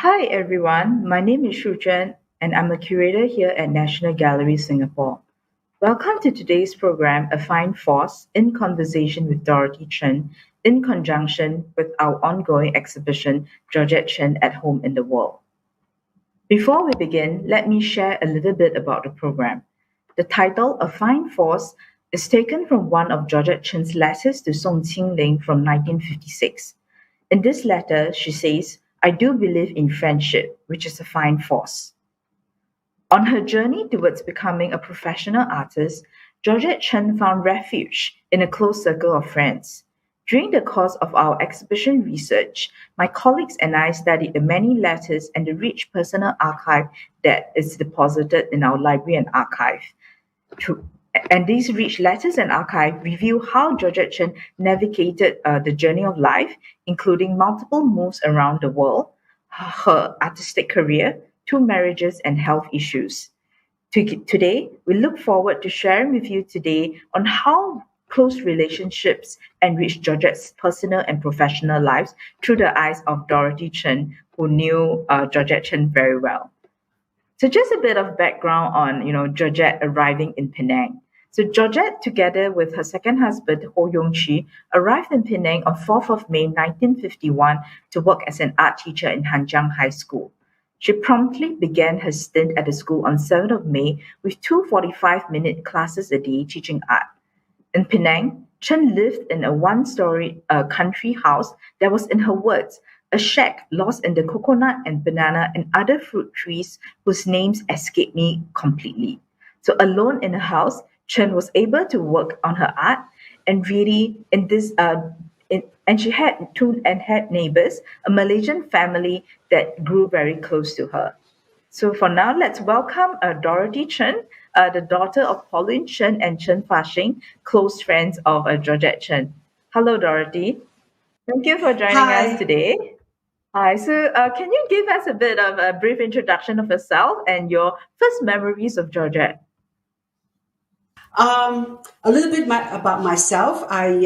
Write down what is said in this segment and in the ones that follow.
Hi everyone, my name is Shu Chen and I'm a curator here at National Gallery Singapore. Welcome to today's program, A Fine Force, in conversation with Dorothy Chen, in conjunction with our ongoing exhibition, Georgette Chen at Home in the World. Before we begin, let me share a little bit about the program. The title, A Fine Force, is taken from one of Georgette Chen's letters to Soong Ching Ling from 1956. In this letter, she says, I do believe in friendship, which is a fine force. On her journey towards becoming a professional artist, Georgette Chen found refuge in a close circle of friends. During the course of our exhibition research, my colleagues and I studied the many letters and the rich personal archive that is deposited in our library and archive. To, and these rich letters and archive reveal how Georgette Chen navigated the journey of life, including multiple moves around the world, her artistic career, two marriages, and health issues. Today, we look forward to sharing with you today on how close relationships enrich Georgette's personal and professional lives through the eyes of Dorothy Chen, who knew Georgette Chen very well. So just a bit of background on, Georgette arriving in Penang. So Georgette, together with her second husband, Ho Yong-chi, arrived in Penang on 4th of May 1951 to work as an art teacher in Hanjiang High School. She promptly began her stint at the school on 7th of May with two 45-minute classes a day teaching art. In Penang, Chen lived in a one-story country house that was, in her words, a shack lost in the coconut and banana and other fruit trees whose names escape me completely. So alone in a house, Chen was able to work on her art and really and she had neighbors, a Malaysian family that grew very close to her. So for now, let's welcome Dorothy Chen, the daughter of Pauline Chen and Chen Fah Shin, close friends of Georgette Chen. Hello, Dorothy. Thank you for joining us Hi. today. Hi, so can you give us a bit of a brief introduction of yourself and your first memories of Georgette? A little bit about myself. Let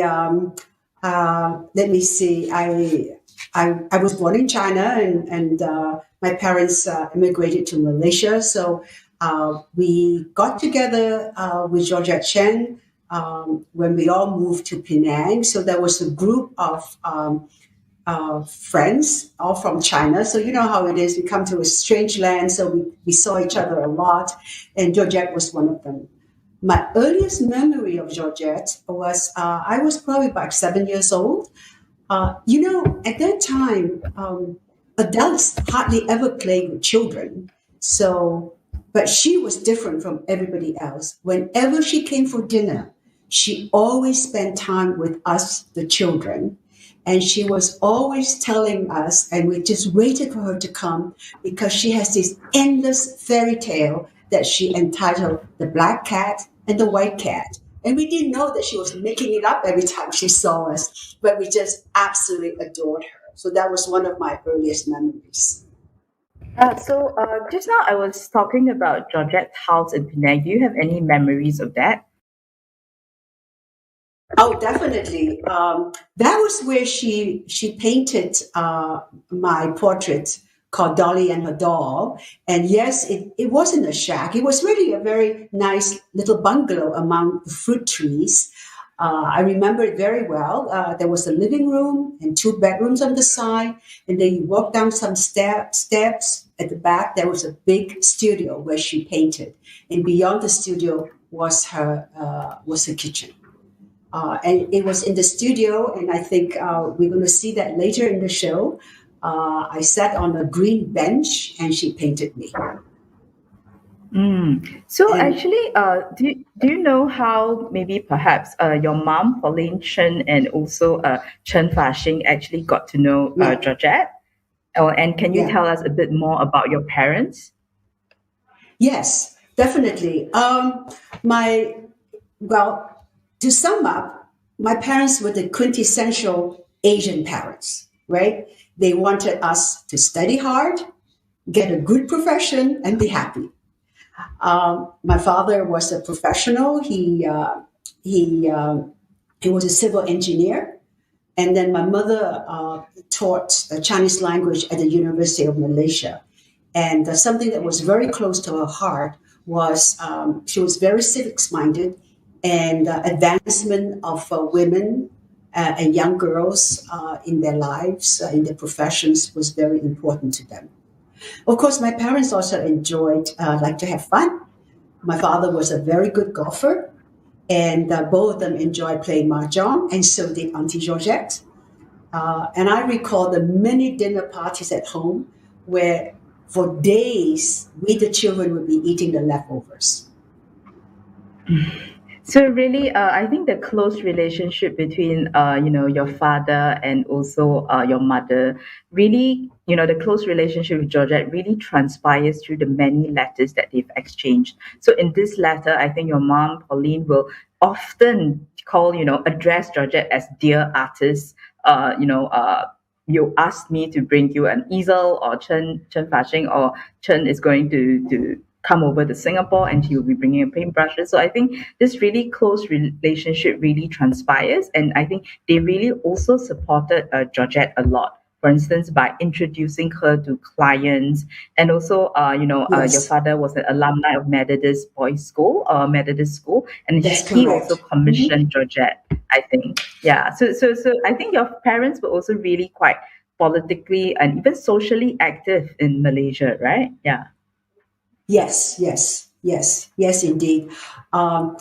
me see. I was born in China, and my parents immigrated to Malaysia. So we got together with Georgette Chen when we all moved to Penang. So there was a group of friends, all from China. So you know how it is. We come to a strange land, so we saw each other a lot, and Georgette was one of them. My earliest memory of Georgette was I was probably about 7 years old. At that time, adults hardly ever played with children. So, but she was different from everybody else. Whenever she came for dinner, she always spent time with us, the children. And she was always telling us, and we just waited for her to come because she has this endless fairy tale that she entitled The Black Cat and the White Cat. And we didn't know that she was making it up every time she saw us, but we just absolutely adored her. So that was one of my earliest memories. Just now I was talking about Georgette's house in Penang. Do you have any memories of that? Oh, definitely. That was where she painted my portrait called Dolly and her doll. And yes, it wasn't a shack. It was really a very nice little bungalow among the fruit trees. I remember it very well. There was a living room and two bedrooms on the side, and then you walk down some steps at the back. There was a big studio where she painted, and beyond the studio was her kitchen. And it was in the studio, and I think we're going to see that later in the show. I sat on a green bench, and she painted me. So And actually, do you know how maybe perhaps your mom, Pauline Chen, and also Chen Fah Shin actually got to know yeah, Georgette? And can you yeah, tell us a bit more about your parents? yes, definitely. My well, to sum up, my parents were the quintessential Asian parents, right? They wanted us to study hard, get a good profession, and be happy. My father was a professional. He was a civil engineer, And then my mother taught Chinese language at the University of Malaysia. And something that was very close to her heart was she was very civics minded, and advancement of women and young girls in their lives, in their professions, was very important to them. Of course, my parents also enjoyed like to have fun. My father was a very good golfer, and both of them enjoyed playing mahjong, and so did Auntie Georgette. And I recall the many dinner parties at home where for days we, the children, would be eating the leftovers. So really, I think the close relationship between, your father and also your mother, really, the close relationship with Georgette really transpires through the many letters that they've exchanged. So in this letter, I think your mom, Pauline, will often address Georgette as dear artist. You asked me to bring you an easel, or Chen Fah Shin, or Chen is going to come over to Singapore and he will be bringing a paintbrushes. So I think this really close relationship really transpires, and I think they really also supported Georgette a lot. For instance, by introducing her to clients, and also, your Yes, father was an alumni of Methodist school, and that's he also correct. Mhm. commissioned Georgette. I think, yeah. So I think your parents were also really quite politically and even socially active in Malaysia, right? Yeah. Yes, yes, yes, yes, indeed. Um,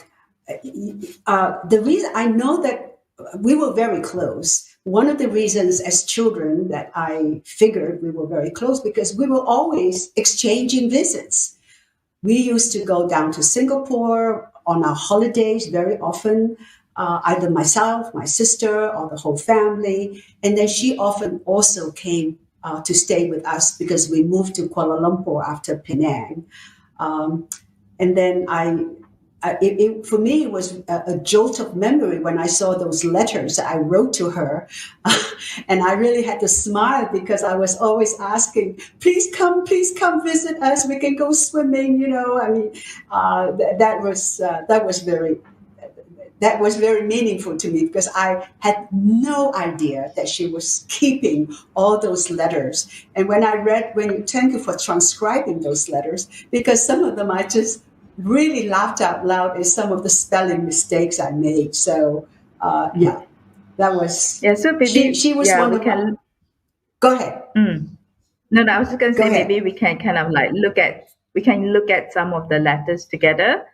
the reason I know that we were very close. One of the reasons as children that I figured we were very close because we were always exchanging visits. We used to go down to Singapore on our holidays very often, either myself, my sister, or the whole family. And then she often also came to stay with us because we moved to Kuala Lumpur after Penang. Um, and then for me, it was a jolt of memory when I saw those letters I wrote to her. And I really had to smile because I was always asking, please come visit us. We can go swimming. I mean, that was very meaningful to me because I had no idea that she was keeping all those letters. And thank you for transcribing those letters because some of them I just really laughed out loud at some of the spelling mistakes I made. So, yeah, that was, Yeah, so maybe, she was yeah, one we of my, can. go ahead, No, no, I was just gonna go say maybe ahead. we can kind of like look at some of the letters together.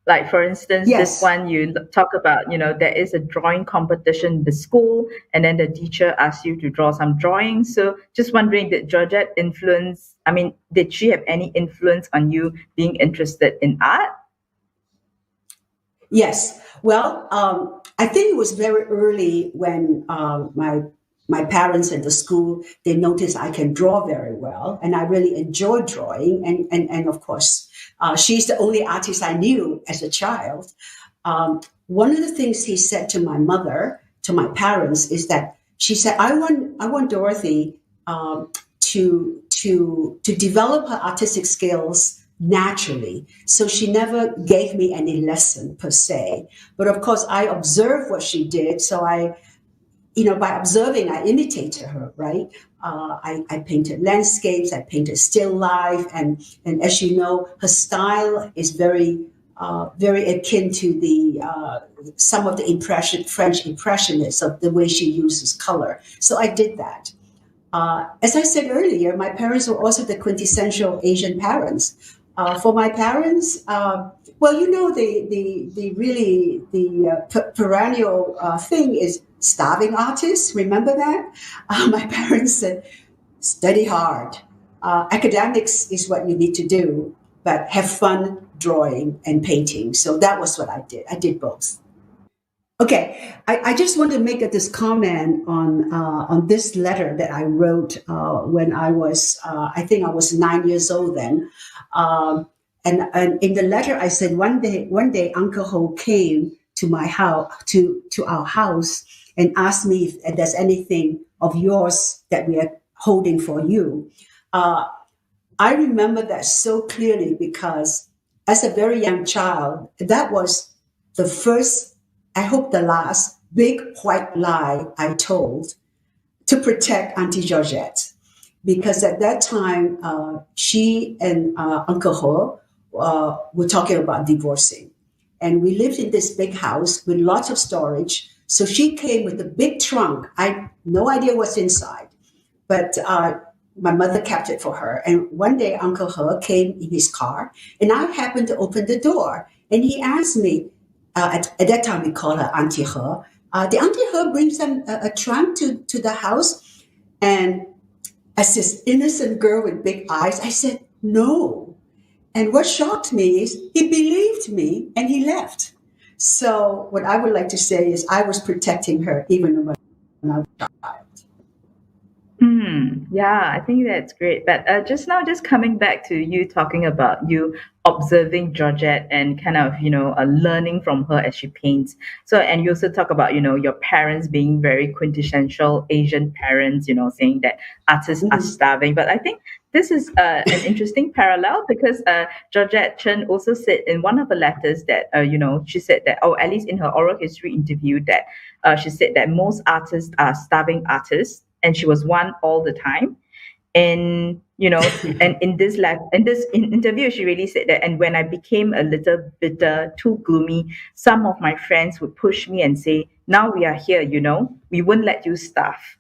Like for instance, this Yes. one you talk about, there is a drawing competition in the school, and then the teacher asks you to draw some drawings. So just wondering, did Georgette influence? I mean, did she have any influence on you being interested in art? Yes. Well, I think it was very early when my parents at the school they noticed I can draw very well, and I really enjoy drawing. And of course, she's the only artist I knew as a child. One of the things he said to my mother, to my parents, is that she said, "I want Dorothy to develop her artistic skills naturally. So she never gave me any lesson per se. But of course, I observed what she did. So by observing, I imitated her, right? I painted landscapes, I painted still life. And as you know, her style is very akin to the some of the French impressionists of the way she uses color. So I did that. As I said earlier, my parents were also the quintessential Asian parents. For my parents, well, the perennial thing is starving artists. Remember that? My parents said, study hard. Academics is what you need to do, but have fun drawing and painting. So that was what I did. I did both. Okay, I just want to make this comment on this letter that I wrote when I think I was 9 years old then, and in the letter I said one day Uncle Ho came to my house to our house and asked me if there's anything of yours that we are holding for you. Uh, I remember that so clearly because as a very young child, that was the first, I hope the last big white lie I told to protect Auntie Georgette. Because at that time, she and Uncle He were talking about divorcing. And we lived in this big house with lots of storage. So she came with a big trunk. I no idea what's inside, but my mother kept it for her. And one day, Uncle He came in his car, and I happened to open the door. And he asked me, at that time we call her Auntie He, did Auntie He bring a trunk to the house? And as this innocent girl with big eyes, I said, no. And what shocked me is he believed me and he left. So what I would like to say is I was protecting her even when I was a child. Yeah, I think that's great. But just now, just coming back to you talking about you observing Georgette and kind of, learning from her as she paints. So, and you also talk about, your parents being very quintessential Asian parents, saying that artists are Mhm. starving. But I think this is an interesting parallel because Georgette Chen also said in one of the letters that, she said that, or at least in her oral history interview, that she said that most artists are starving artists, and she was one all the time. And and in this interview, she really said that. And when I became a little bitter, too gloomy, some of my friends would push me and say, "Now we are here. We won't let you starve."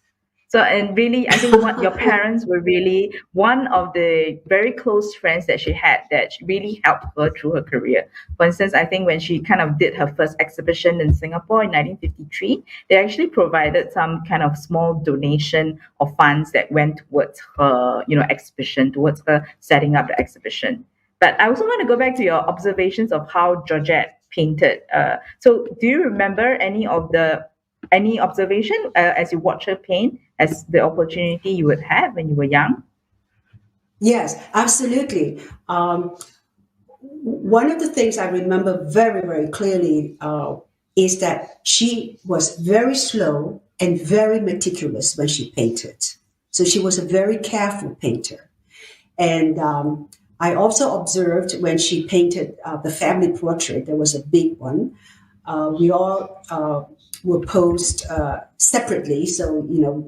So, and really, I think what your parents were really one of the very close friends that she had that really helped her through her career. For instance, I think when she kind of did her first exhibition in Singapore in 1953, they actually provided some kind of small donation of funds that went towards her, exhibition, towards her setting up the exhibition. But I also want to go back to your observations of how Georgette painted. So, do you remember any observation as you watch her paint, as the opportunity you would have when you were young? Yes, absolutely. One of the things I remember very, very clearly is that she was very slow and very meticulous when she painted. So she was a very careful painter. And I also observed when she painted the family portrait, there was a big one. We all were posed separately. So,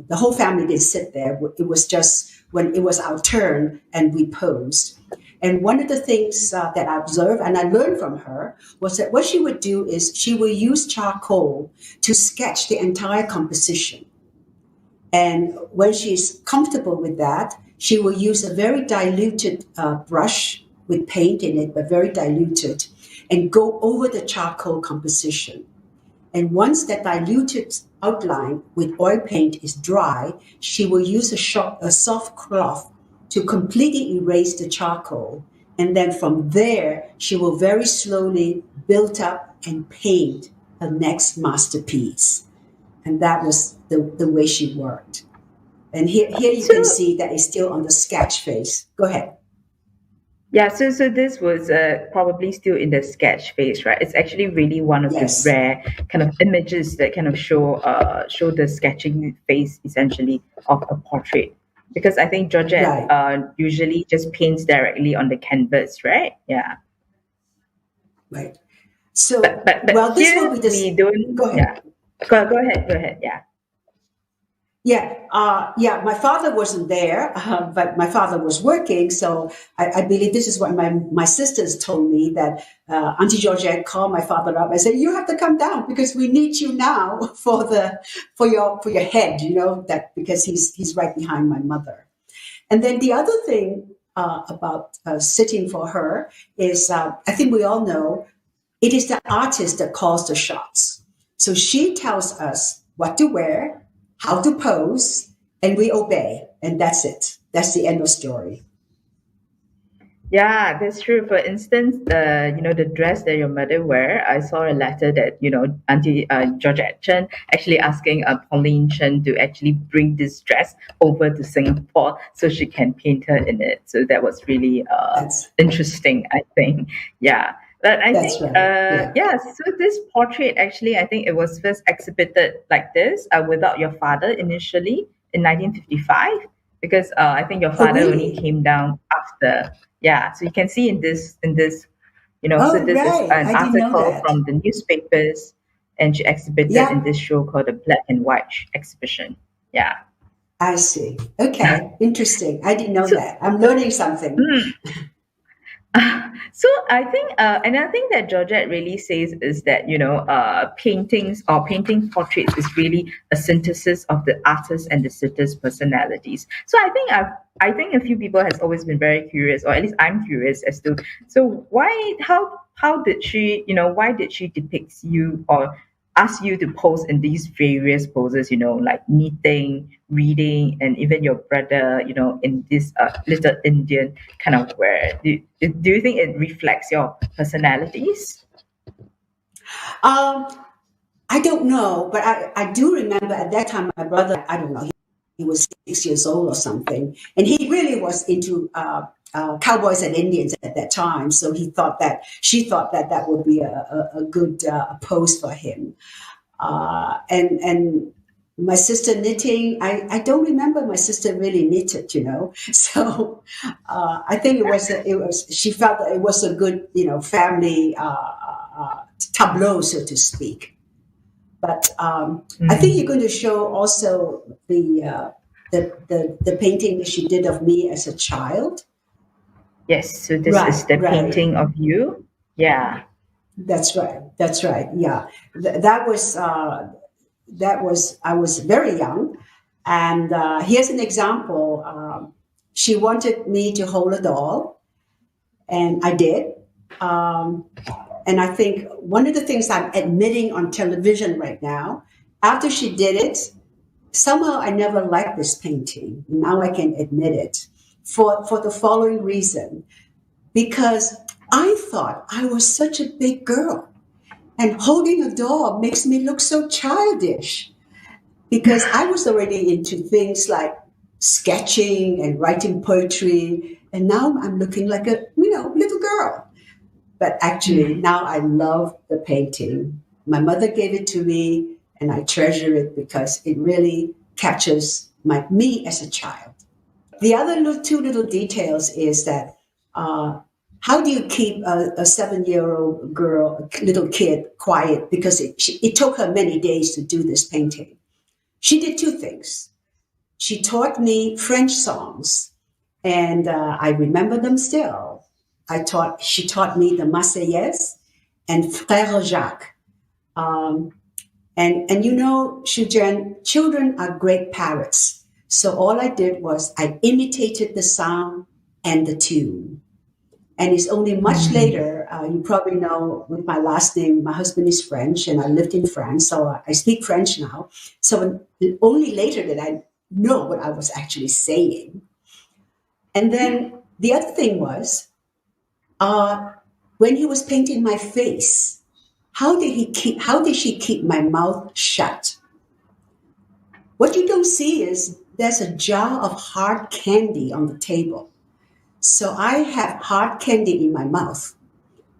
the whole family didn't sit there. It was just when it was our turn and we posed. And one of the things that I observed and I learned from her was that what she would do is she would use charcoal to sketch the entire composition. And when she's comfortable with that, she will use a very diluted brush with paint in it, but very diluted, and go over the charcoal composition. And once that diluted outline with oil paint is dry, she will use a soft cloth to completely erase the charcoal. And then from there, she will very slowly build up and paint her next masterpiece. And that was the way she worked. And here you can So see that it's still on the sketch phase. Go ahead. yeah, so this was probably still in the sketch phase, right? It's actually really one of the Yes, rare kind of images that kind of show the sketching phase essentially of a portrait. Because I think Georgette right, usually just paints directly on the canvas, right? Yeah. right. But So, but but well, this will here be we this. don't. Go ahead. Yeah. Go ahead. Yeah. Yeah. My father wasn't there, but my father was working. So I believe this is what my sisters told me that Auntie Georgette called my father up and said, "You have to come down because we need you now for your head, that because he's right behind my mother." And then the other thing about sitting for her is, I think we all know, it is the artist that calls the shots. So she tells us what to wear, how to pose, and we obey. And that's it. That's the end of story. Yeah, that's true. For instance, the dress that your mother wear, I saw a letter that, Auntie Georgette Chen actually asking Pauline Chen to actually bring this dress over to Singapore so she can paint her in it. So that was really That's interesting, I think. Yeah. But I that's think, right. Yeah. yeah, so this portrait actually, I think it was first exhibited like this without your father initially in 1955 because I think your Oh, father only really? came down after. Yeah, so you can see in this, so Oh, this is right. an I didn't know article that. from the newspapers. and she exhibited in Yeah, this show called the Black and White exhibition. Yeah. I see. Okay, interesting. I didn't know So, that. I'm learning something. mm, so I think another thing that Georgette really says is that paintings or painting portraits is really a synthesis of the artist and the sitter's personalities. So I think a few people has always been very curious, or at least I'm curious as to so why how did she why did she depict you or ask you to pose in these various poses, like knitting, reading, and even your brother, in this little Indian kind of wear. Do you think it reflects your personalities? Um, I don't know, but I do remember at that time my brother, I don't know, he was 6 years old or something, and he really was into cowboys and Indians at that time. So she thought that that would be a good pose for him. And my sister knitting, I don't remember my sister really knitted, So I think she felt that it was a good, family tableau, so to speak. But I think Mm. you're going to show also the painting that she did of me as a child. Yes, so this is Right, the right. painting of you. Yeah. That's right. That's right. Yeah, that was I was very young, and here's an example. She wanted me to hold a doll, and I did. Um, and I think one of the things I'm admitting on television right now, after she did it, somehow I never liked this painting. Now I can admit it for the following reason. Because I thought I was such a big girl and holding a doll makes me look so childish because I was already into things like sketching and writing poetry. And now I'm looking like a, little girl. But actually, Mm. now I love the painting. My mother gave it to me, and I treasure it because it really captures me as a child. The other two little details is that uh, how do you keep a 7-year-old girl, a little kid, quiet? Because it took her many days to do this painting. She did two things. She taught me French songs, and I remember them still. She taught me the Marseillaise and Frère Jacques. Um, and Shujen, children are great parrots. So all I did was I imitated the sound and the tune. And it's only much Mm. later, you probably know with my last name, my husband is French and I lived in France, so I speak French now. So only later did I know what I was actually saying. And then the other thing was, uh, when he was painting my face, how did she keep my mouth shut? What you don't see is there's a jar of hard candy on the table. So I have hard candy in my mouth.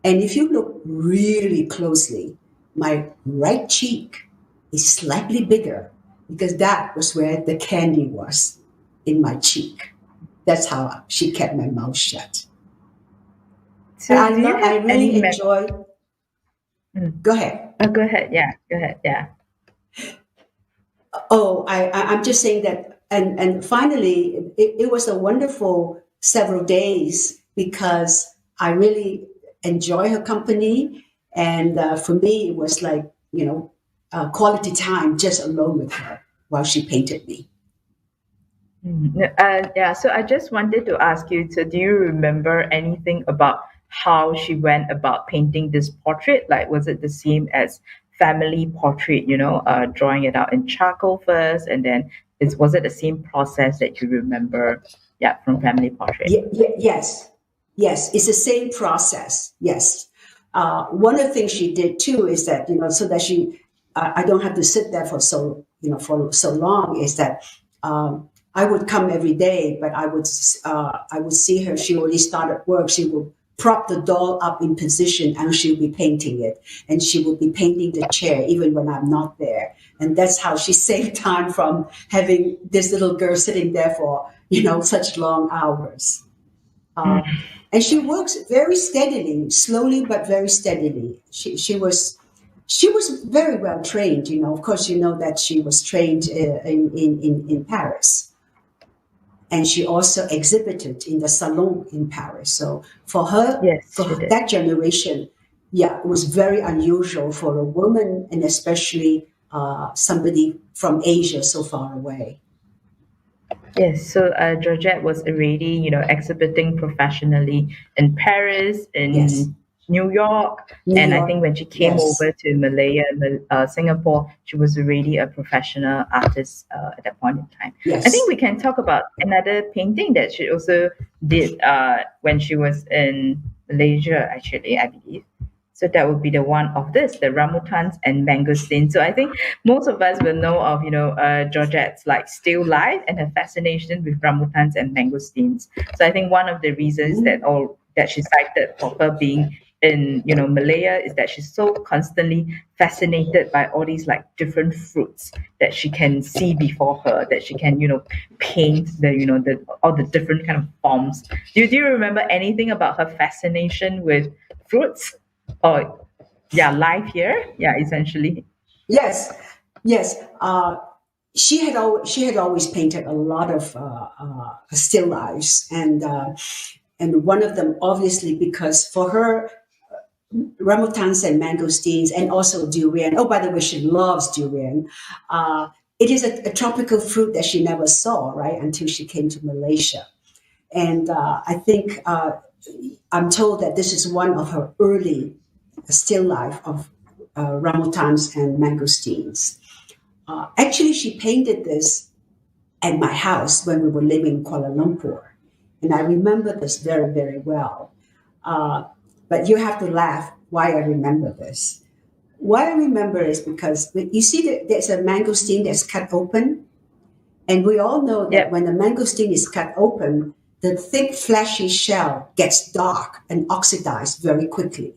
And if you look really closely, my right cheek is slightly bigger because that was where the candy was in my cheek. That's how she kept my mouth shut. So do you I have any really enjoy. mm. Go ahead. Go ahead. Yeah, go ahead. Yeah. Oh, I'm just saying that, and finally, it was a wonderful several days because I really enjoy her company, and for me, it was like quality time just alone with her while she painted me. Mm. No, yeah, so I just wanted to ask you, so do you remember anything about how she went about painting this portrait? Like, was it the same as family portrait, drawing it out in charcoal first, and then was it the same process that you remember, yeah, from family portrait? Yes, yes, it's the same process. Yes, one of the things she did too is that so that I don't have to sit there for for so long. Is that I would come every day, but I would see her. She already started work. She would prop the doll up in position, and she would be painting it, and she would be painting the chair even when I'm not there. And that's how she saved time from having this little girl sitting there for such long hours. Uh, and she works very steadily, slowly but very steadily. She was. She was very well trained. Of course, you know that she was trained in Paris, and she also exhibited in the salon in Paris. So for her, Yes, she for did. that generation, yeah, it was very unusual for a woman, and especially somebody from Asia so far away. Yes, so Georgette was already, exhibiting professionally in Paris, Yes, in New York, New and I York. think when she came Yes. over to Malaya, Singapore, she was already a professional artist at that point in time. I think Yes. we can talk about another painting that she also did when she was in Malaysia, actually, I believe. So that would be the one of this, the Ramutans and Mangosteens. So I think most of us will know of, Georgette's like still life and her fascination with Ramutans and Mangosteens. So I think one of the reasons Mm. that she cited for her being in, Malaya is that she's so constantly fascinated by all these like different fruits that she can see before her, that she can, paint the all the different kind of forms. Do you remember anything about her fascination with fruits? Oh, yeah, live here. Yeah, essentially. Yes. Yes. She had always painted a lot of still lifes, and one of them obviously because for her ramutans and mangosteens, and also durian. Oh, by the way, she loves durian. Uh, it is a tropical fruit that she never saw, right, until she came to Malaysia. And I think I'm told that this is one of her early still life of ramutans and mangosteens. Actually, she painted this at my house when we were living in Kuala Lumpur. And I remember this very, very well. Uh, but you have to laugh why I remember this. Why I remember is because you see that there's a mangosteen that's cut open, and we all know that Yep. when a mangosteen is cut open, the thick, fleshy shell gets dark and oxidized very quickly.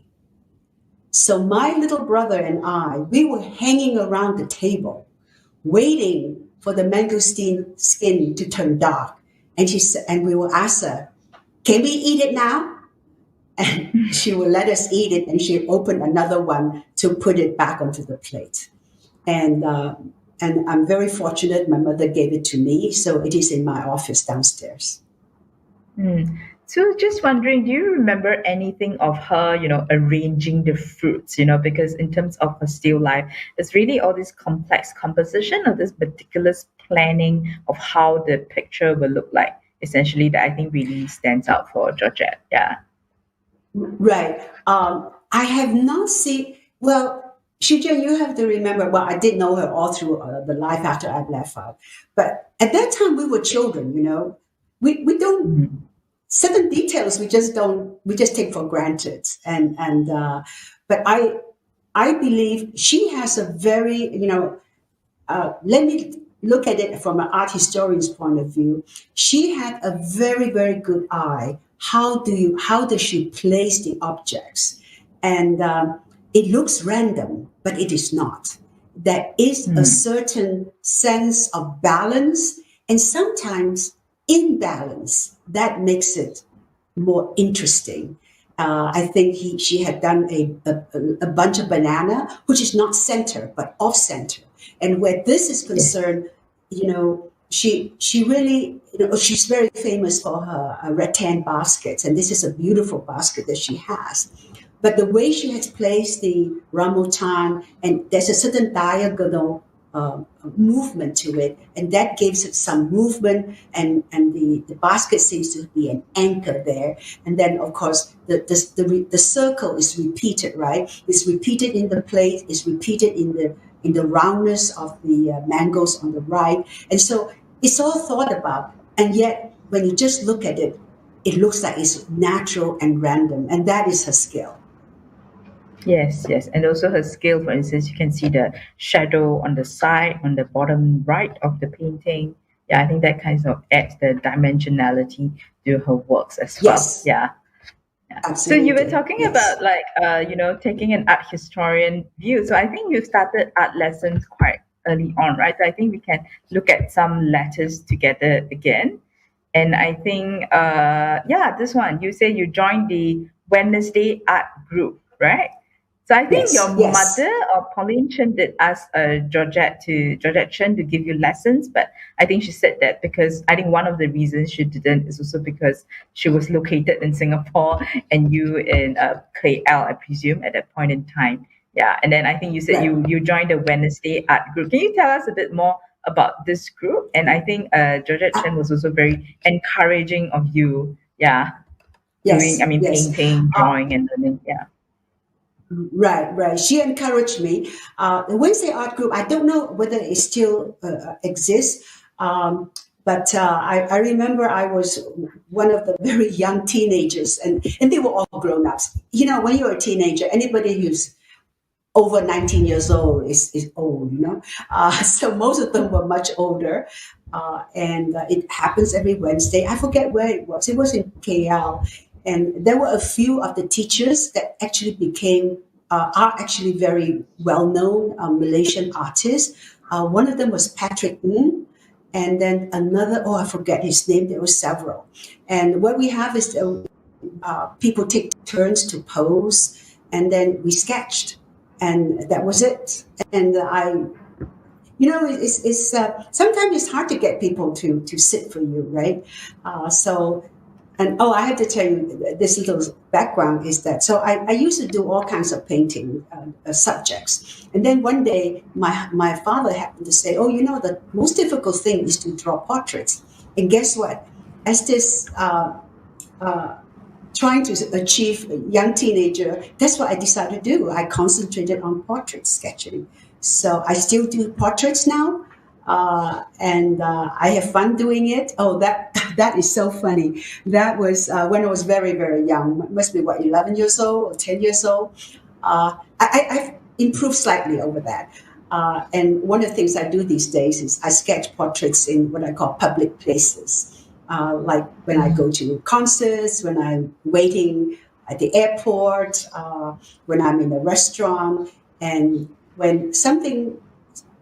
So my little brother and I, we were hanging around the table, waiting for the mangosteen skin to turn dark. And and we will ask her, "Can we eat it now?" And she will let us eat it, and she opened another one to put it back onto the plate. And I'm very fortunate. My mother gave it to me, so it is in my office downstairs. Mm. So just wondering, do you remember anything of her, arranging the fruits, because in terms of her still life, it's really all this complex composition of this meticulous planning of how the picture will look like. Essentially, that I think really stands out for Georgette. Yeah. Right. I have not seen. Well, Shujin, you have to remember. Well, I did know her all through the life after I left her, but at that time we were children. We don't Mhm. certain details we just don't we just take for granted, and but I believe she has a very let me look at it from an art historian's point of view. She had a very, very good eye. How does she place the objects? And it looks random, but it is not. There is a Mm. certain sense of balance and sometimes imbalance that makes it more interesting. I think she had done a bunch of banana, which is not center but off center. And where this is Yes. concerned, she really she's very famous for her rattan baskets, and this is a beautiful basket that she has. But the way she has placed the rambutan, and there's a certain diagonal movement to it, and that gives it some movement, and the basket seems to be an anchor there. And then, of course, the circle is repeated, right? It's repeated in the plate, it's repeated in the roundness of the mangoes on the right. And so it's all thought about. And yet, when you just look at it, it looks like it's natural and random. And that is her skill. Yes, yes. And also her scale, for instance, you can see the shadow on the side, on the bottom right of the painting. Yeah, I think that kind of adds the dimensionality to her works as well. Yes, Yeah. Yeah. So you were absolutely. talking Yes. about like taking an art historian view. So I think you started art lessons quite early on, right? So I think we can look at some letters together again. And I think yeah, this one, you say you joined the Wednesday art group, right? So I think your Yes, yes, mother or Pauline Chen did ask Georgette Chen to give you lessons, but I think she said that because I think one of the reasons she didn't is also because she was located in Singapore and you in KL, I presume, at that point in time. Yeah, and then I think you said right. you joined the Wednesday art group. Can you tell us a bit more about this group? And I think Georgette Uh, Chen was also very encouraging of you. Yeah, doing, I yes, mean, yes. painting, Uh, drawing, and learning. Yeah. right, right. She encouraged me. The Wednesday Art Group, I don't know whether it still exists, but I remember I was one of the very young teenagers, and they were all grown ups. You know, when you're a teenager, anybody who's over 19 years old is old, you know. So most of them were much older. And it happens every Wednesday. I forget where it was. It was in KL. And there were a few of the teachers that actually are actually very well known Malaysian artists. One of them was Patrick Ng. And then another, oh, I forget his name. There were several. And what we have is people take turns to pose, and then we sketched, and that was it. And it's sometimes it's hard to get people to sit for you, right? So, and oh, I have to tell you this little background is that so I used to do all kinds of painting subjects, and then one day my father happened to say, oh, you know, the most difficult thing is to draw portraits, and guess what? As this uh, trying to achieve a young teenager, that's what I decided to do. I concentrated on portrait sketching. So I still do portraits now, and I have fun doing it. Oh, that that is so funny. That was when I was very very young. Must be what 11 years old or 10 years old. I've improved slightly over that. And one of the things I do these days is I sketch portraits in what I call public places. Like when I go to concerts, when I'm waiting at the airport, when I'm in a restaurant, and when something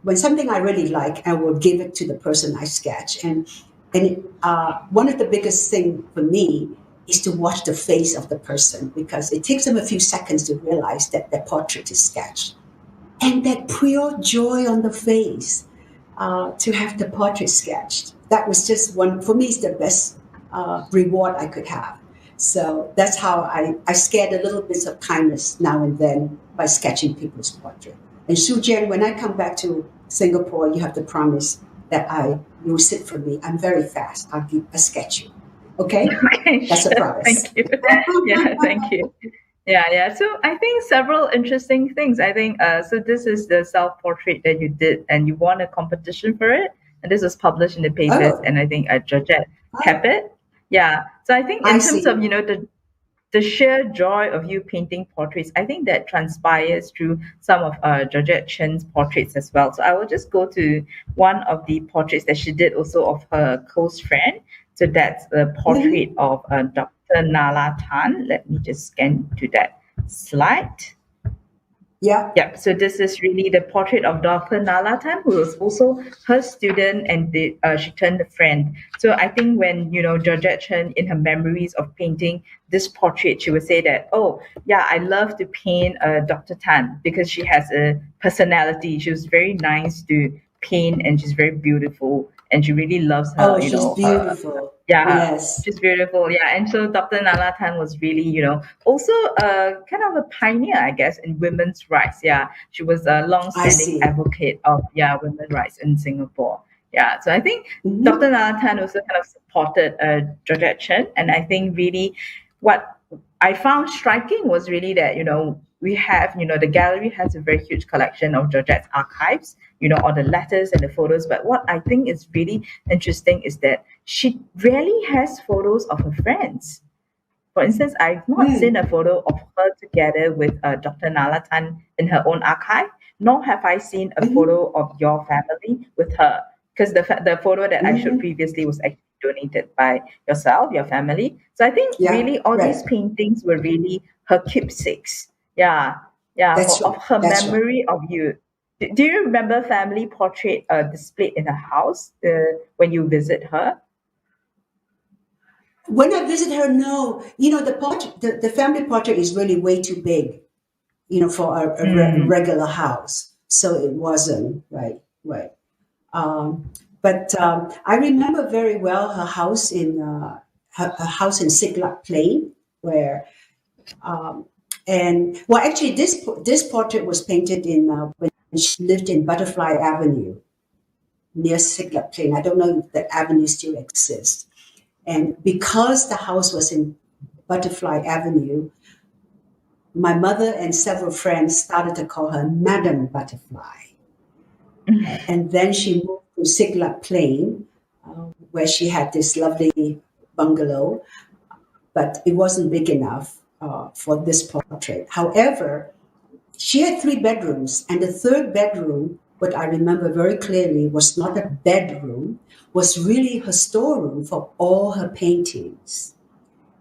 when something I really like, I will give it to the person I sketch. And one of the biggest thing for me is to watch the face of the person because it takes them a few seconds to realize that their portrait is sketched, and that pure joy on the face to have the portrait sketched. That was just one, for me, it's the best reward I could have. So that's how I scared a little bit of kindness now and then by sketching people's portrait. And Shu Jian, when I come back to Singapore, you have to promise that you will sit for me. I'm very fast. I'll sketch you. Okay? Okay, That's a sure. promise. Thank you. Yeah, thank you. Yeah, yeah. So I think several interesting things. I think so. This is the self portrait that you did, and you won a competition for it, and this was published in the papers. Oh, And I think Georgette kept oh, it. Yeah. So I think I in terms of see. the sheer joy of you painting portraits, I think that transpires through some of Georgette Chen's portraits as well. So I will just go to one of the portraits that she did also of her close friend. So that's the portrait Mhm. of Dr. Nala Tan. Let me just scan to that slide. Yeah. Yep. So this is really the portrait of Dr. Nala Tan, who was also her student, and she turned a friend. So I think when Georgette Chen, in her memories of painting this portrait, she would say that, oh yeah, I love to paint Dr. Tan because she has a personality. She was very nice to paint, and she's very beautiful, and she really loves her. Oh, she's Her, beautiful. yeah, Yes, she's beautiful. Yeah. And so Dr. Nala Tan was really, also kind of a pioneer, I guess, in women's rights. Yeah. She was a I long-standing see. advocate of, yeah, women's rights in Singapore. Yeah. So I think Dr. Hmm. Nala Tan also kind of supported Georgette Chen. And I think really what I found striking was really that, we have, the gallery has a very huge collection of Georgette's archives, all the letters and the photos. But what I think is really interesting is that she rarely has photos of her friends. For instance, I've not seen Hmm. a photo of her together with Dr. Nala Tan in her own archive, nor have I seen a Hmm. photo of your family with her. Because the photo that I showed Hmm. previously was actually donated by yourself, your family. So I think Yeah, really all these right. paintings were really her keepsakes. Yeah, yeah, That's of right. her That's right. memory of you. Do you remember family portrait displayed in her house when you visit her? When I visit her, no, you know, the family portrait is really way too big. for a Mm. regular house. So it wasn't right, right. But I remember very well her house in her house in Siglap Plain, where and well, actually, this portrait was painted in when she lived in Butterfly Avenue near Siglap Plain. I don't know if that avenue still exists. And because the house was in Butterfly Avenue, my mother and several friends started to call her Madam Butterfly. And then she moved to Siglap Plain, where she had this lovely bungalow, but it wasn't big enough for this portrait. However, she had 3 bedrooms, and the third bedroom, what I remember very clearly, was not a bedroom, was really her storeroom for all her paintings.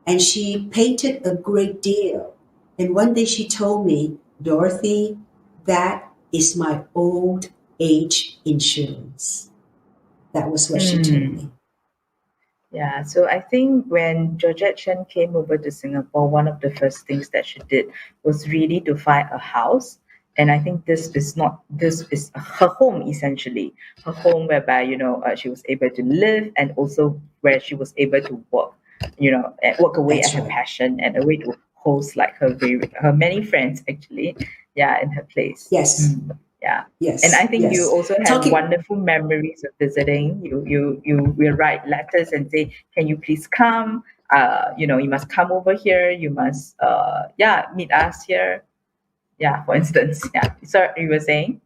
And she painted a great deal. And one day she told me, Dorothy, that is my old age insurance. That was what she told Mm. me. Yeah, so I think when Georgette Chen came over to Singapore, one of the first things that she did was really to find a house. And I think this is her home essentially, her home whereby, she was able to live and also where she was able to work, and work away at That's her right. passion and a way to host like her many friends actually, yeah, in her place. Yes, Mm, yeah. And I yes, think you yes. also have Talking, wonderful memories of visiting. You will write letters and say, "Can you please come? You must come over here. You must, yeah, meet us here." Yeah, for instance. Yeah. So you were saying?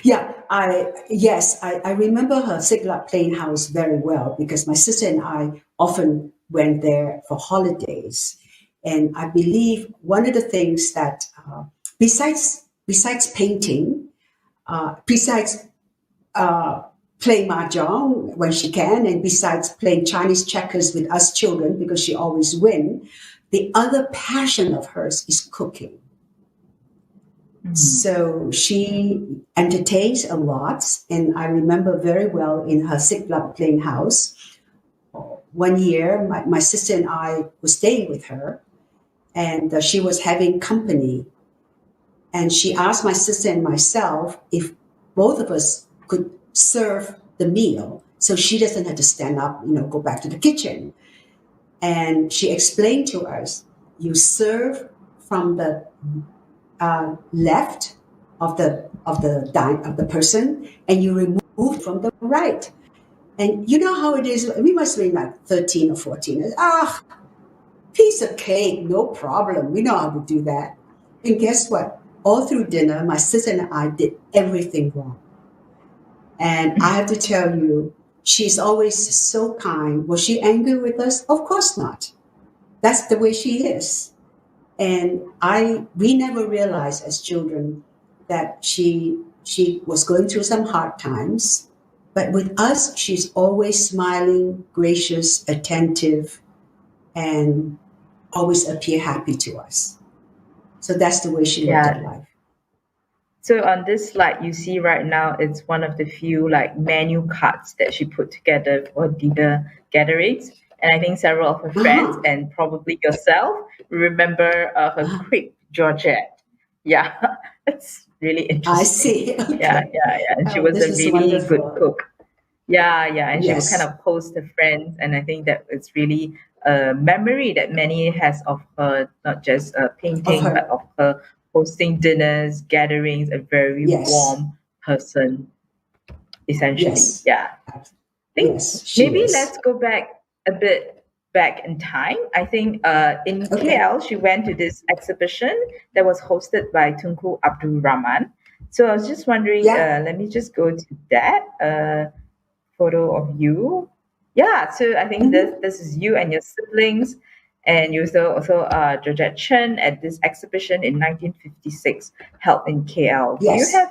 yeah, I remember her Siglap Plain house very well because my sister and I often went there for holidays, and I believe one of the things that besides painting, besides playing mahjong when she can, and besides playing Chinese checkers with us children because she always win, the other passion of hers is cooking. Mm. So she entertains a lot, and I remember very well in her Siglap Plain house. One year, my sister and I were staying with her, and she was having company. And she asked my sister and myself if both of us could serve the meal so she doesn't have to stand up, go back to the kitchen. And she explained to us, you serve from the left of the person, and you remove from the right. And you know how it is. We must be like 13 or 14. Piece of cake, no problem. We know how to do that. And guess what? All through dinner, my sister and I did everything wrong. And I have to tell you, she's always so kind. Was she angry with us? Of course not. That's the way she is. And we never realized as children that she was going through some hard times. But with us, she's always smiling, gracious, attentive, and always appear happy to us. So that's the way she looked at Yeah. life. So on this slide you see right now, it's one of the few like menu cards that she put together for dinner gatherings. And I think several of her friends Uh-huh. and probably yourself remember her Uh-huh. quick Georgette. Yeah, it's really I interesting. see. Yeah, Okay. yeah, yeah. And she Oh, was this a is really good wonderful. cook. Yeah, yeah, and she would kind Yes. of post her friends, and I think that it's really a memory that many has of her, not just Of painting, but her. of her hosting dinners, gatherings, a very Yes. warm person, essentially. Yes. Yeah, I think Yes, she maybe is. let's go back a bit back in time. I think in Okay. KL, she went to this exhibition that was hosted by Tunku Abdul Rahman. So I was just wondering, Yeah. let me just go to that. Photo of you. Yeah, so I think this Hmm. this is you and your siblings, and you also Georgette Chen at this exhibition in 1956 held in KL. Do you have Yes.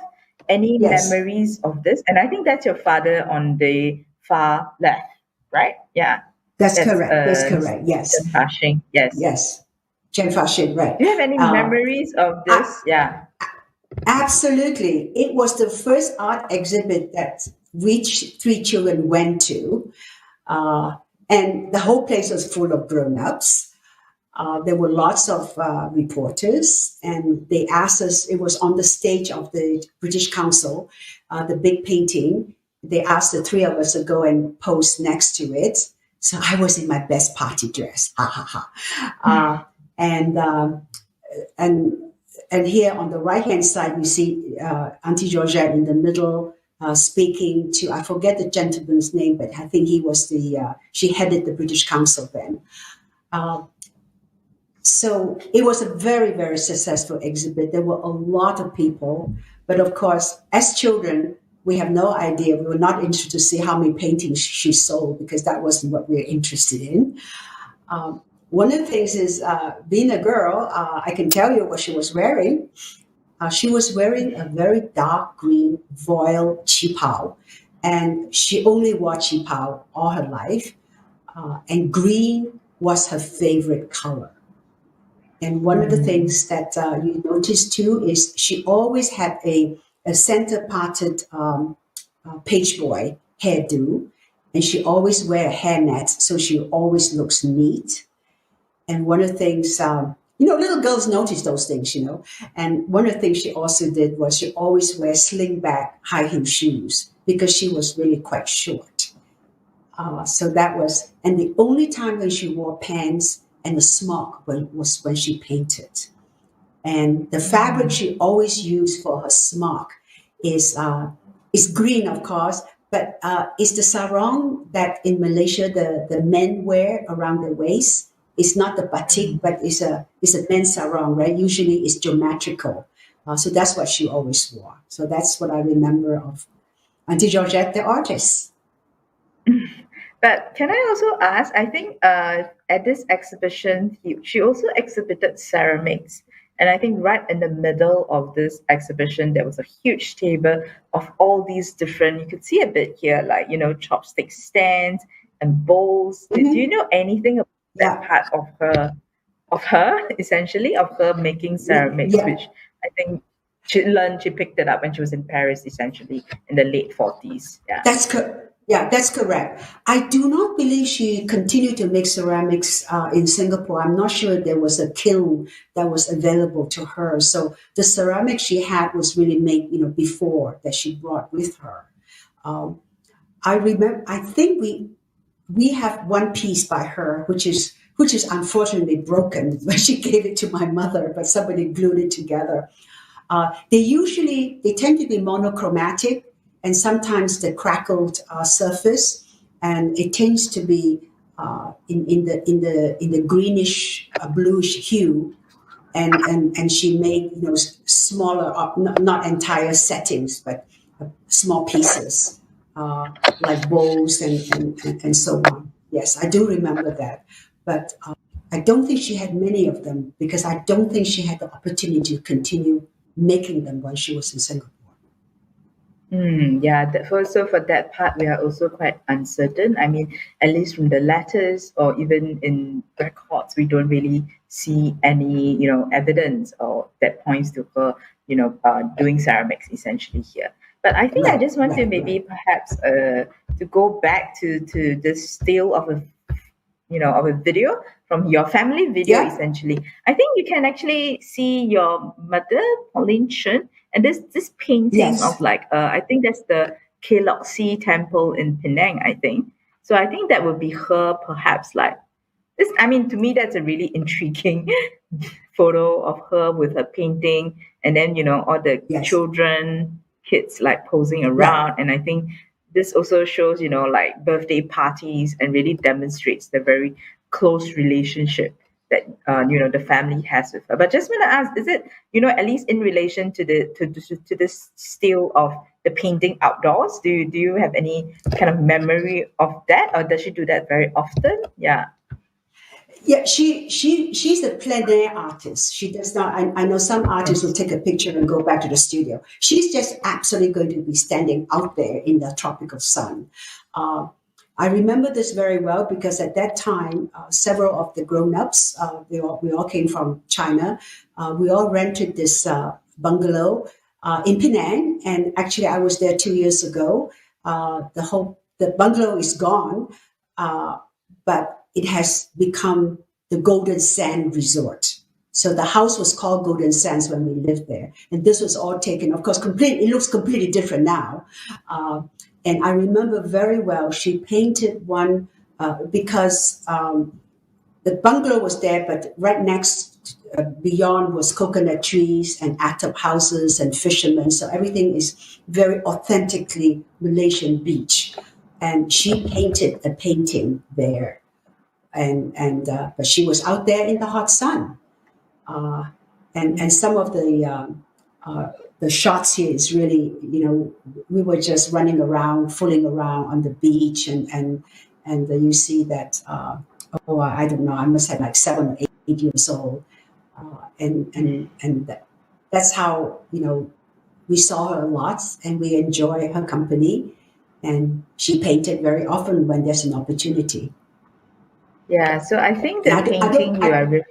any Yes. memories of this? And I think that's your father on the far left, right? Yeah, That's that's correct. That's correct. Chen Yes. Fah Shin. Yes. Yes. Chen Fah Shin, right. Do you have any Uh, memories of I, this? Yeah. absolutely. It was the first art exhibit that we three children went to. Uh, and the whole place was full of grown ups. There were lots of reporters, and they asked us, it was on the stage of the British Council, the big painting. They asked the three of us to go and pose next to it. So I was in my best party dress. Ha ha ha. And, and, and here on the right hand side, you see Auntie Georgette in the middle speaking to, I forget the gentleman's name, but I think he was she headed the British Council then. So it was a very, very successful exhibit. There were a lot of people. But of course, as children, we have no idea. We were not interested to see how many paintings she sold because that wasn't what we were interested in. One of the things is, being a girl, I can tell you what she was wearing. She was wearing a very dark green voile qipao, and she only wore qipao all her life. And green was her favorite color. And one of the things that you notice too is she always had a center parted page boy hairdo, and she always wear a hairnet, so she always looks neat. And one of the things, little girls notice those things, And one of the things she also did was she always wear slingback high heel shoes because she was really quite short. So that was, and the only time when she wore pants and a smock was when she painted. And the fabric she always used for her smock is green, of course, but it's the sarong that in Malaysia the men wear around their waist. It's not the batik, but it's a men's sarong, right? Usually it's geometrical. So that's what she always wore. So that's what I remember of Auntie Georgette, the artist. But can I also ask, I think at this exhibition, she also exhibited ceramics. And I think right in the middle of this exhibition, there was a huge table of all these different, you could see a bit here, like, chopstick stands and bowls. Do you know anything about that part of her, essentially, of her making ceramics, Yeah. which I think she picked it up when she was in Paris, essentially, in the late 40s. Yeah. That's correct. I do not believe she continued to make ceramics in Singapore. I'm not sure there was a kiln that was available to her. So the ceramic she had was really made, before that she brought with her. I remember. I think we have one piece by her, which is unfortunately broken. She gave it to my mother, but somebody glued it together. They tend to be monochromatic, and sometimes the crackled surface, and it tends to be in the greenish bluish hue, and she made smaller, not entire settings, but small pieces like bowls and so on. Yes, I do remember that, but I don't think she had many of them because I don't think she had the opportunity to continue making them when she was in Singapore. Yeah, so for that part, we are also quite uncertain. I mean, at least from the letters or even in records, we don't really see any, evidence or that points to her, doing ceramics essentially here. But I think I just want to maybe perhaps to go back to the still of a video from your family video, essentially. I think you can actually see your mother, Pauline Chen, and this painting of I think that's the Keloksi temple in Penang, I think. So I think that would be her perhaps like this. I mean, to me, that's a really intriguing photo of her with her painting, and then all the children, kids like posing around, and I think this also shows like birthday parties and really demonstrates the very close relationship that the family has with her. But just want to ask, is it at least in relation to to this still of the painting outdoors? Do you have any kind of memory of that, or does she do that very often? Yeah. Yeah, she's a plein air artist. She does not. I know some artists will take a picture and go back to the studio. She's just absolutely going to be standing out there in the tropical sun. I remember this very well because at that time, several of the grown-ups, we all came from China. We all rented this bungalow in Penang, and actually, I was there 2 years ago. The bungalow is gone, but it has become the Golden Sand Resort. So the house was called Golden Sands when we lived there, and this was all taken. Of course, it looks completely different now. Uh, and I remember very well. She painted one because the bungalow was there, but right next, beyond was coconut trees and atap houses and fishermen. So everything is very authentically Malaysian beach. And she painted a painting there, and but she was out there in the hot sun. Uh, and some of the shots here is really, we were just running around, fooling around on the beach, and you see that. I don't know. I must have like 7 or 8 years old, and that's how we saw her a lot, and we enjoy her company. And she painted very often when there's an opportunity. Yeah, so I think And the I don't. painting you are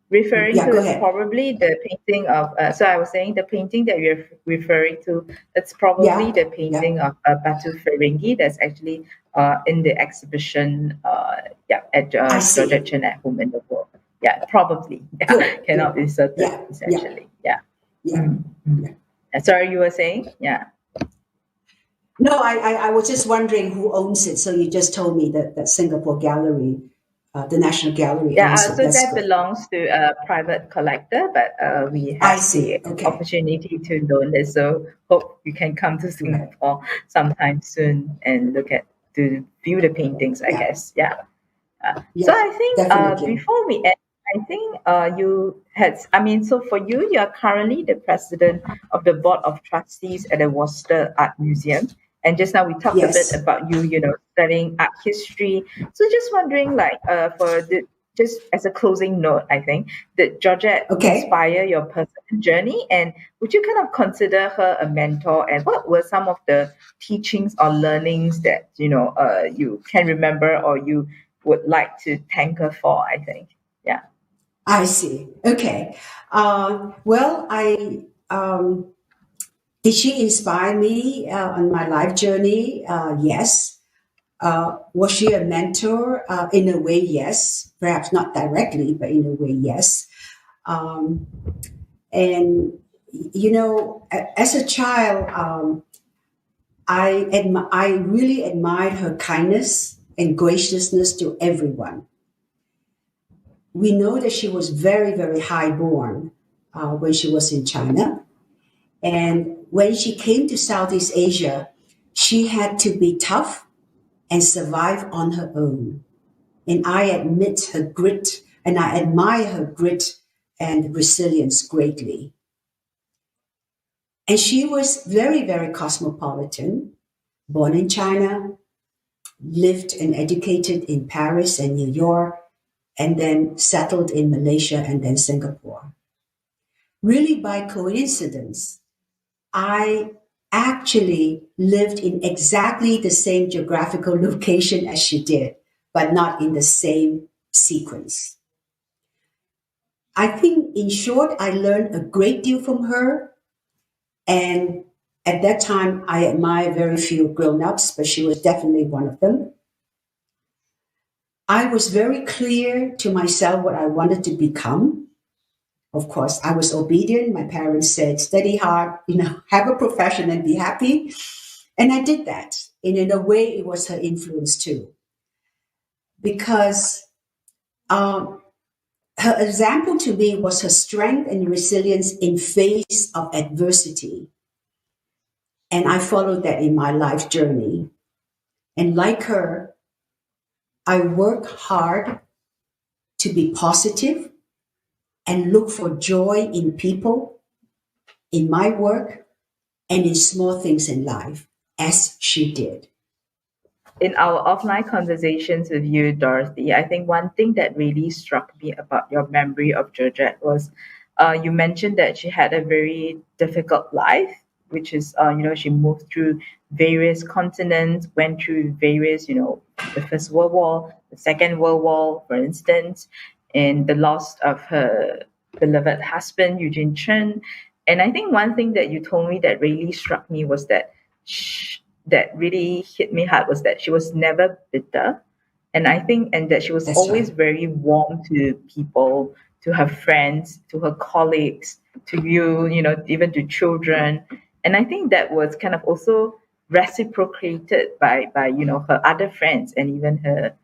referring Yeah, to go is ahead. probably the painting of so I was saying the painting that you're referring to, that's probably Yeah, the yeah. painting of Batu Feringhi that's actually in the exhibition at I Georgette see. Chen at Home in the World. Yeah, probably. Yeah, Good, cannot good. be certain Yeah, yeah, essentially. Yeah. yeah, Mm, mm. yeah. Sorry, you were saying? Yeah. No, I was just wondering who owns it. So you just told me that Singapore Gallery, the National Gallery Yeah, owns it. so That's that good. belongs to a private collector, but we I have see. the Okay. opportunity to loan it. So hope you can come to Right. Singapore sometime soon and to view the paintings, I Yeah, guess. Yeah. So yeah, I think definitely. before we end, I think so for you, you are currently the president of the board of trustees at the Worcester Art Museum. And just now we talked a bit Yes. about studying art history. So just wondering, like, just as a closing note, I think, did Georgette Okay. inspire your personal journey? And would you kind of consider her a mentor? And what were some of the teachings or learnings that, you can remember or you would like to thank her for, I think. Yeah. I see. Okay. Well, did she inspire me on my life journey? Yes. Was she a mentor? In a way, yes. Perhaps not directly, but in a way, yes. Um, and as a child, I really admired her kindness and graciousness to everyone. We know that she was very, very highborn when she was in China. And when she came to Southeast Asia, she had to be tough and survive on her own. And I admit her grit and I admire her grit and resilience greatly. And she was very, very cosmopolitan, born in China, lived and educated in Paris and New York, and then settled in Malaysia and then Singapore. Really, by coincidence, I actually lived in exactly the same geographical location as she did, but not in the same sequence. I think, in short, I learned a great deal from her. And at that time, I admired very few grown ups, but she was definitely one of them. I was very clear to myself what I wanted to become. Of course, I was obedient. My parents said, study hard, have a profession and be happy. And I did that. And in a way, it was her influence too. Because um, her example to me was her strength and resilience in face of adversity. And I followed that in my life journey. And like her, I work hard to be positive and look for joy in people, in my work, and in small things in life, as she did. In our offline conversations with you, Dorothy, I think one thing that really struck me about your memory of Georgette was you mentioned that she had a very difficult life, which is, she moved through various continents, went through various, the First World War, the Second World War, for instance, and the loss of her beloved husband, Eugene Chen. And I think one thing that you told me that really struck me was that that really hit me hard was that she was never bitter. And I think, and that she was That's always right. very warm to people, to her friends, to her colleagues, to you, even to children. And I think that was kind of also reciprocated by her other friends, and even her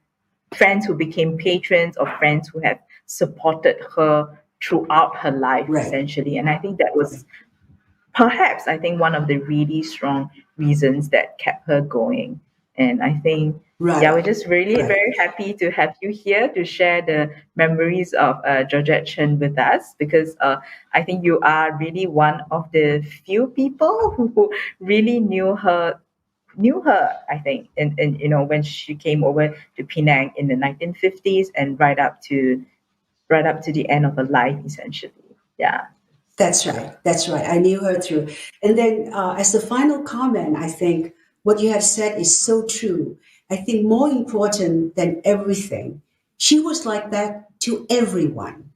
friends who became patrons, or friends who have supported her throughout her life, Right. essentially. And I think that was perhaps, I think, one of the really strong reasons that kept her going. And I think, yeah, we're Right. just really Right. very happy to have you here to share the memories of Georgette Chen with us, because I think you are really one of the few people who really knew her, I think, in when she came over to Penang in the 1950s, and right up to the end of her life, essentially. Yeah. That's right. That's right. I knew her through. And then, as the final comment, I think what you have said is so true. I think more important than everything, she was like that to everyone.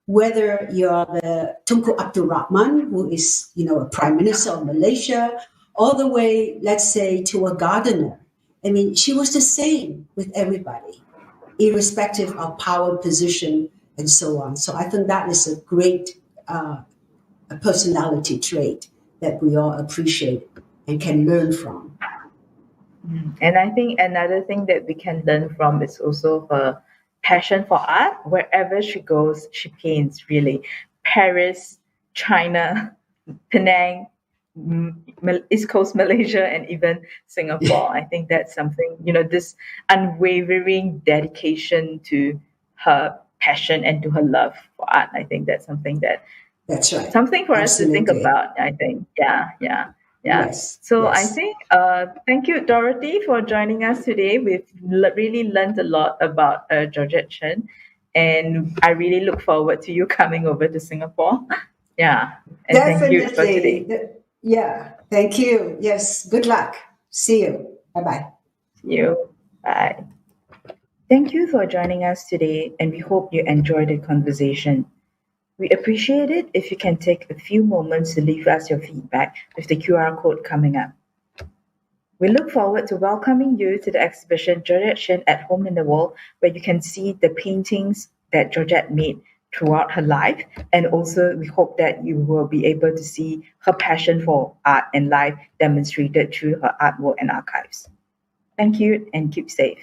Whether you're the Tunku Abdul Rahman, who is, a prime minister of Malaysia, all the way, let's say, to a gardener. I mean, she was the same with everybody, irrespective of power, position, and so on. So I think that is a great personality trait that we all appreciate and can learn from. And I think another thing that we can learn from is also her passion for art. Wherever she goes, she paints, really. Paris, China, Penang, East Coast Malaysia, and even Singapore. I think that's something, this unwavering dedication to her passion and to her love for art. I think that's That's right. something for us to think Absolutely. about, I think. Yeah, yeah, yeah. Yes. So I Yes. think, thank you, Dorothy, for joining us today. We've really learned a lot about Georgette Chen, and I really look forward to you coming over to Singapore. Yeah, and thank you for Definitely. today. Yeah. Thank you. Yes. Good luck. See you. Bye bye. See you. Bye. Thank you for joining us today, and we hope you enjoyed the conversation. We appreciate it if you can take a few moments to leave us your feedback with the QR code coming up. We look forward to welcoming you to the exhibition Georgette Chen at Home in the World, where you can see the paintings that Georgette made throughout her life. And also, we hope that you will be able to see her passion for art and life demonstrated through her artwork and archives. Thank you, and keep safe.